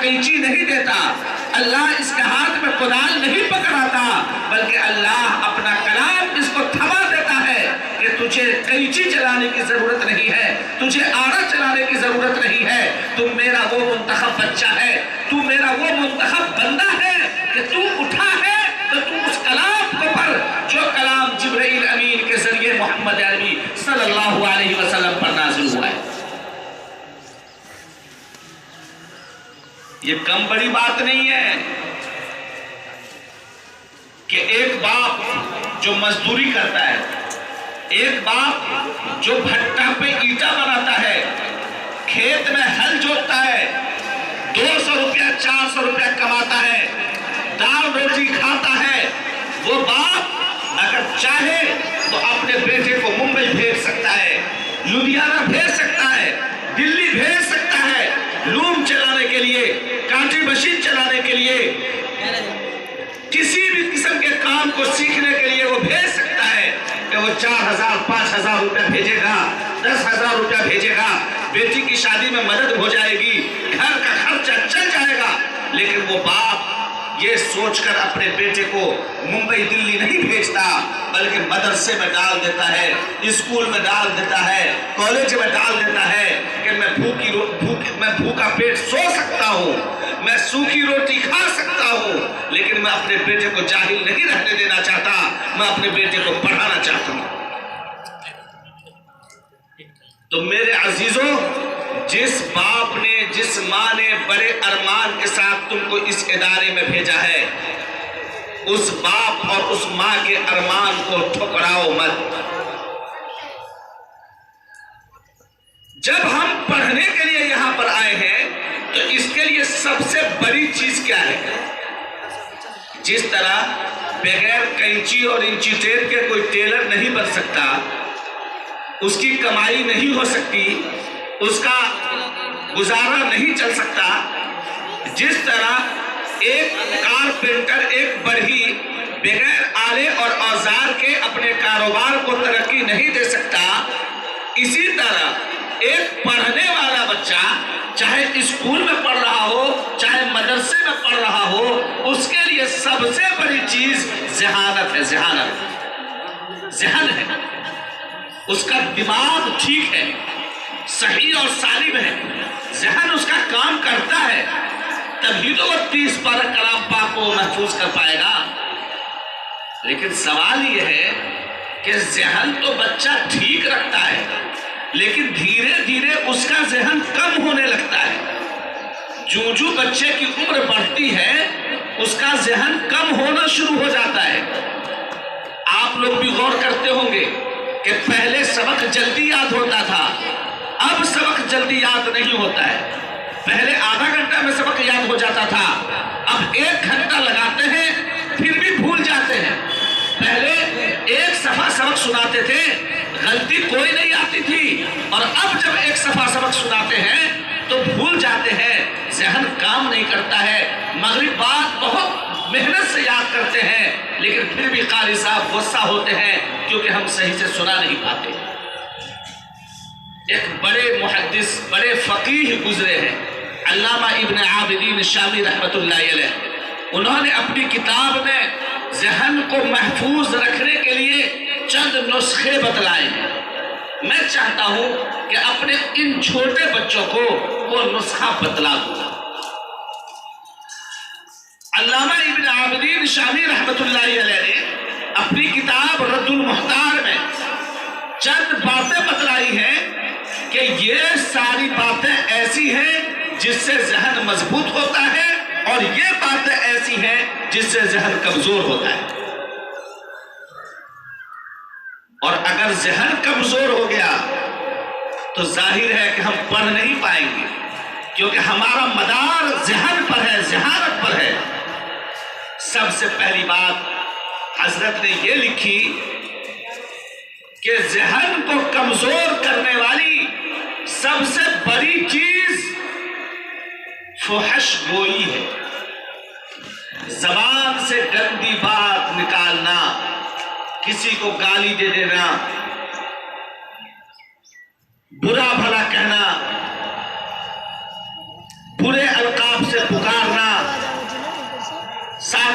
قینچی نہیں دیتا، اللہ اس کے ہاتھ میں کدال نہیں پکڑاتا، بلکہ اللہ اپنا کلام اس کو تھما دیتا ہے کہ تجھے قینچی چلانے کی ضرورت نہیں ہے، تجھے آڑا چلانے کی ضرورت نہیں ہے، تو میرا وہ منتخب بچہ ہے، تو میرا وہ منتخب بندہ ہے کہ تو اٹھا ہے تو تو اس کلام کو پڑھ جو کلام جبرائیل امین کے ذریعے محمد عربی صلی اللہ علیہ وسلم پر نازل ہوا ہے۔ یہ کم بڑی بات نہیں ہے کہ ایک باپ جو مزدوری کرتا ہے، ایک باپ جو بھٹا پہ اینٹا بناتا ہے، کھیت میں ہل جوتتا ہے، 200 روپیہ 400 روپیہ کماتا ہے، دال روٹی کھاتا ہے، وہ باپ اگر چاہے تو اپنے بیٹے کو ممبئی بھیج سکتا ہے، لدھیانہ بھیج سکتا ہے، دلی بھیج سکتا ہے، لوم چلانے کے لیے، کانٹی مشین چلانے کے لیے، کسی بھی قسم کے کام کو سیکھنے کے لیے وہ بھیج سکتا ہے کہ وہ 4000 5000 روپیہ بھیجے گا، 10,000 روپیہ بھیجے گا، بیٹی کی شادی میں مدد ہو جائے گی، گھر کا خرچہ چل جائے گا۔ لیکن وہ باپ یہ سوچ کر اپنے بیٹے کو ممبئی دلی نہیں بھیجتا، بلکہ مدرسے میں ڈال دیتا ہے، اسکول میں ڈال دیتا ہے، کالج میں ڈال دیتا ہے کہ میں بھوکا پیٹ سو سکتا ہوں، میں سوکھی روٹی کھا سکتا ہوں، لیکن میں اپنے بیٹے کو جاہل نہیں رہنے دینا چاہتا، میں اپنے بیٹے کو پڑھانا چاہتا ہوں۔ تو میرے عزیزوں، جس باپ نے، جس ماں نے بڑے ارمان کے ساتھ تم کو اس ادارے میں بھیجا ہے، اس باپ اور اس ماں کے ارمان کو ٹھکراؤ مت۔ جب ہم پڑھنے کے لیے یہاں پر آئے ہیں تو اس کے لیے سب سے بڑی چیز کیا ہے؟ جس طرح بغیر قینچی اور انچی ٹیپ کے کوئی ٹیلر نہیں بن سکتا، اس کی کمائی نہیں ہو سکتی، اس کا گزارا نہیں چل سکتا، جس طرح ایک کارپینٹر، ایک بڑھئی بغیر آلے اور اوزار کے اپنے کاروبار کو ترقی نہیں دے سکتا، اسی طرح ایک پڑھنے والا بچہ چاہے اسکول میں پڑھ رہا ہو، چاہے مدرسے میں پڑھ رہا ہو، اس کے لیے سب سے بڑی چیز ذہانت ہے، ذہن ہے، اس کا دماغ ٹھیک ہے، صحیح اور سالم ہے، ذہن اس کا کام کرتا ہے، تبھی تو وہ 30 پارہ کلام پاک کو محفوظ کر پائے گا۔ لیکن سوال یہ ہے کہ ذہن تو بچہ ٹھیک رکھتا ہے، لیکن دھیرے دھیرے اس کا ذہن کم ہونے لگتا ہے۔ جو بچے کی عمر بڑھتی ہے اس کا ذہن کم ہونا شروع ہو جاتا ہے۔ آپ لوگ بھی غور کرتے ہوں گے کہ پہلے سبق جلدی یاد ہوتا تھا، اب سبق جلدی یاد نہیں ہوتا ہے۔ پہلے آدھا گھنٹہ میں سبق یاد ہو جاتا تھا، اب 1 گھنٹہ لگاتے ہیں پھر بھی بھول جاتے ہیں۔ پہلے 1 صفحہ سبق سناتے تھے، غلطی کوئی نہیں آتی تھی، اور اب جب 1 صفحہ سبق سناتے ہیں تو بھول جاتے ہیں، ذہن کام نہیں کرتا ہے۔ مغرب بعد بہت محنت سے یاد کرتے ہیں، لیکن پھر بھی قاری صاحب غصہ ہوتے ہیں کیونکہ ہم صحیح سے سنا نہیں پاتے۔ ایک بڑے محدث، بڑے فقیہ گزرے ہیں، علامہ ابن عابدین شامی رحمت اللہ علیہ، انہوں نے اپنی کتاب میں ذہن کو محفوظ رکھنے کے لیے چند نسخے بتلائے ہیں۔ میں چاہتا ہوں کہ اپنے ان چھوٹے بچوں کو وہ نسخہ بتلا دوں۔ علامہ ابن عابدین شامی رحمت اللہ علیہ نے اپنی کتاب رد المحتار میں چند باتیں بتلائی ہیں کہ یہ ساری باتیں ایسی ہیں جس سے ذہن مضبوط ہوتا ہے، اور یہ باتیں ایسی ہیں جس سے ذہن کمزور ہوتا ہے۔ اور اگر ذہن کمزور ہو گیا تو ظاہر ہے کہ ہم پڑھ نہیں پائیں گے، کیونکہ ہمارا مدار ذہن پر ہے، ذہانت پر ہے۔ سب سے پہلی بات حضرت نے یہ لکھی کہ ذہن کو کمزور کرنے والی سب سے بڑی چیز فحش گوئی ہے، زبان سے گندی بات نکالنا، کسی کو گالی دے دینا، برا بھلا کہنا، برے القاب سے پکارنا۔